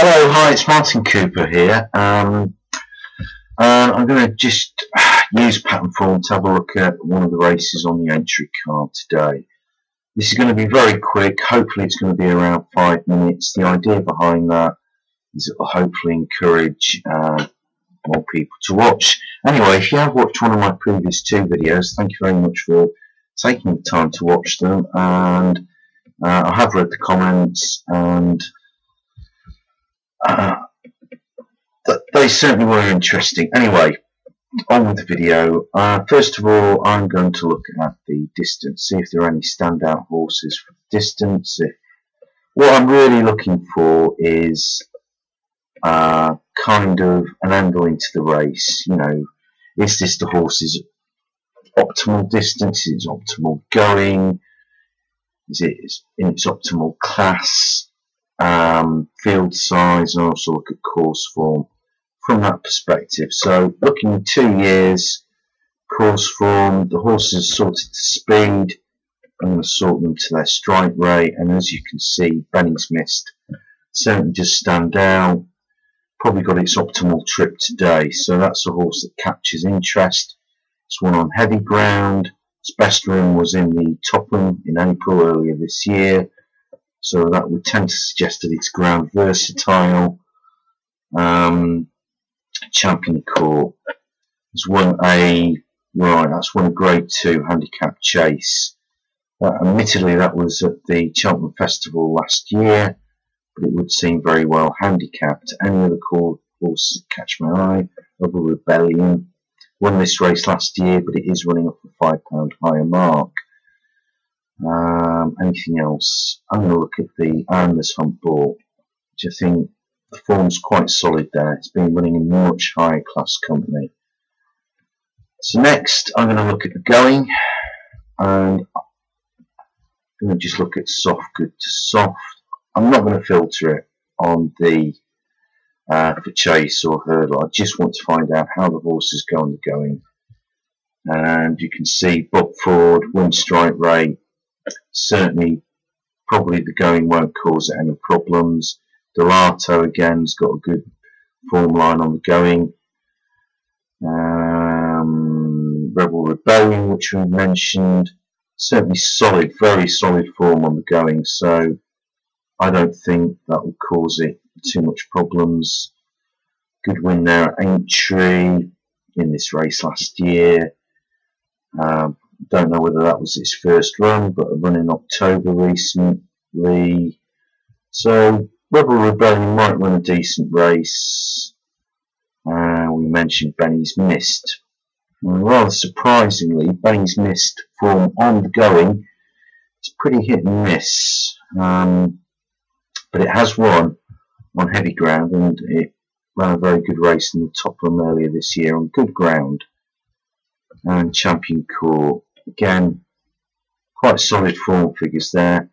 Hello, hi, it's Martin Cooper here. I'm going to just use Patternform to have a look at one of the races on the Aintree card today. This is going to be very quick. Hopefully it's going to be around 5 minutes. The idea behind that is it will hopefully encourage more people to watch. Anyway, if you have watched one of my previous 2 videos, thank you very much for taking the time to watch them. And I have read the comments, and they certainly were interesting. Anyway, on with the video. First of all, I'm going to look at the distance, see if there are any standout horses for the distance. What I'm really looking for is kind of an angle into the race. You know, is this the horse's optimal distance? Is it optimal going? Is it in its optimal class? Field size, and also look at course form from that perspective. So looking 2 years, course form, the horses sorted to speed. I'm going to sort them to their strike rate, and as you can see, Benny's Mist certainly does stand out. Probably got its optimal trip today, so that's a horse that captures interest. It's won on heavy ground. Its best run was in the Topham in April earlier this year, so that would tend to suggest that it's ground versatile. Champion Court has won that's won a Grade 2 handicap chase. Admittedly, that was at the Cheltenham Festival last year, but it would seem very well handicapped. Any other horses that catch my eye? Rebel Rebellion won this race last year, but it is running off a £5 higher mark. Anything else? I'm going to look at the Ironless Hunt Ball, which I think the form's quite solid there. It's been running in much higher class company. So next, I'm going to look at the going, and I'm going to just look at soft, good to soft. I'm not going to filter it on the for chase or hurdle. I just want to find out how the horses go on the going. And you can see Bob Ford, win strike rate. Certainly, probably the going won't cause it any problems. Delato again has got a good form line on the going. Rebel Rebellion, which we mentioned, certainly solid, very solid form on the going. So I don't think that will cause it too much problems. Good win there at Aintree in this race last year. Don't know whether that was its first run, but a run in October recently. So Rebel Rebellion might run a decent race. We mentioned Benny's Mist. And rather surprisingly, Benny's Mist form on the going is pretty hit and miss. But it has won on heavy ground, and it ran a very good race in the Topham earlier this year on good ground. And Champion Court, again, quite solid form figures there.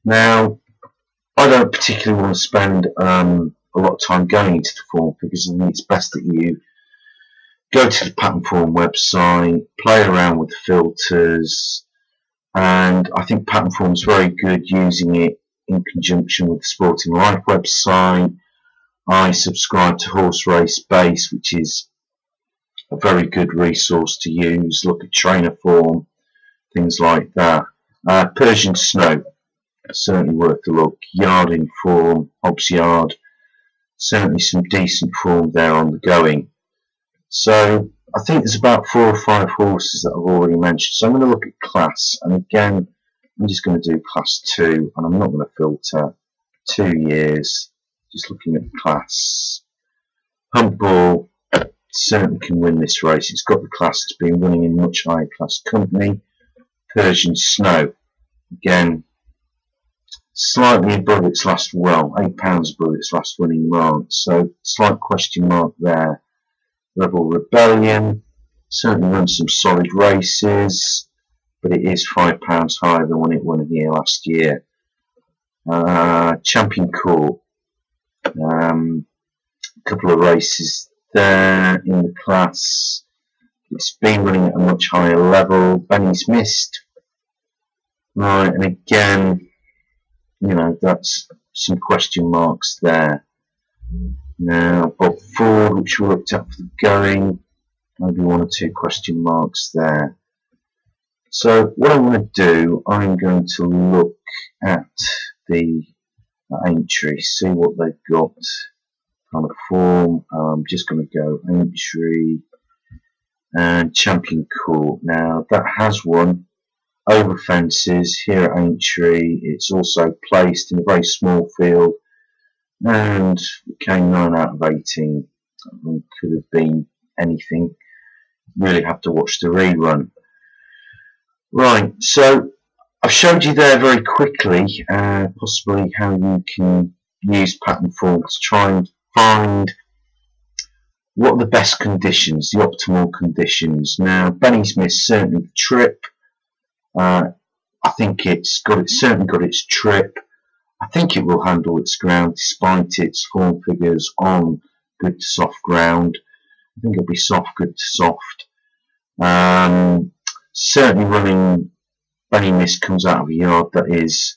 Now, I don't particularly want to spend a lot of time going into the form figures. I think it's best that you go to the Patternform website, play around with the filters, and I think Patternform is very good using it in conjunction with the Sporting Life website. I subscribe to Horse Race Base, which is a very good resource to use. Look at trainer form, things like that. Persian Snow, certainly worth a look. Yarding form, Hobbs Yard, certainly some decent form there on the going. So I think there's about 4 or 5 horses that I've already mentioned. So I'm going to look at class, and again, I'm just going to do class 2, and I'm not going to filter 2 years. Just looking at class. Hunt Ball certainly can win this race. It's got the class. It's been running in much higher class company. Persian Snow, again, slightly above its last, well, £8 above its last winning mark. So slight question mark there. Rebel Rebellion certainly runs some solid races, but it is £5 higher than when it won here last year. Champion Court, a couple of races there in the class. It's been running at a much higher level. Benny's Mist, right, and again, you know, that's some question marks there. Now, Bob Ford, which we looked at for the going, maybe 1 or 2 question marks there. So what I'm going to do, I'm going to look at the Aintree, see what they've got kind of form. I'm just going to go Aintree and Champion Court. Now that has won over fences here at Aintree. It's also placed in a very small field and came 9 out of 18. Could have been anything. Really have to watch the rerun. Right, so I've showed you there very quickly possibly how you can use Patternform to try and find what are the best conditions, the optimal conditions. Now, Benny's missed certainly the trip. I think it's certainly got its trip. I think it will handle its ground despite its form figures on good to soft ground. I think it'll be soft, good to soft. Certainly running Benny Miss comes out of a yard that is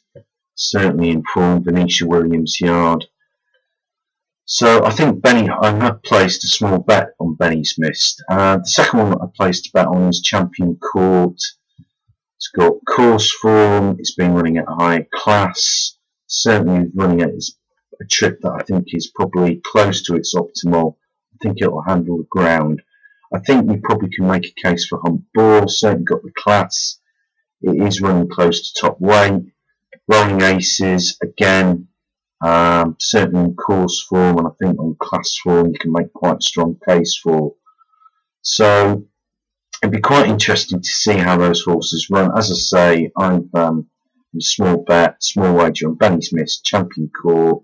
certainly in form, Venetia Williams yard. So I think Benny, I have placed a small bet on Benny's Mist. The second one that I placed a bet on is Champion Court. It's got course form, it's been running at a higher class, certainly running at a trip that I think is probably close to its optimal. I think it will handle the ground. I think we probably can make a case for Hump Ball, certainly got the class. It is running close to top weight. Rolling Aces, again, certainly in course form, and I think on class form you can make quite a strong case for. So it'd be quite interesting to see how those horses run. As I say, I've a small bet, small wager on Benny's Miss, Champion Court.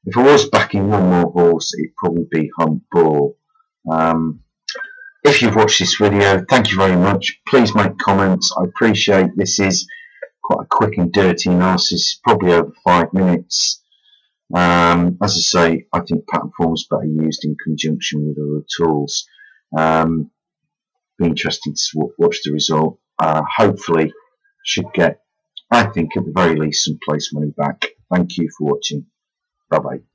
If I was backing one more horse, it'd probably be Hump Ball. If you've watched this video, thank you very much. Please make comments. I appreciate this is quite a quick and dirty analysis, probably over 5 minutes. As I say, I think Patternform is better used in conjunction with other tools. Be interesting to watch the result. Hopefully, should get, I think, at the very least, some place money back. Thank you for watching. Bye bye.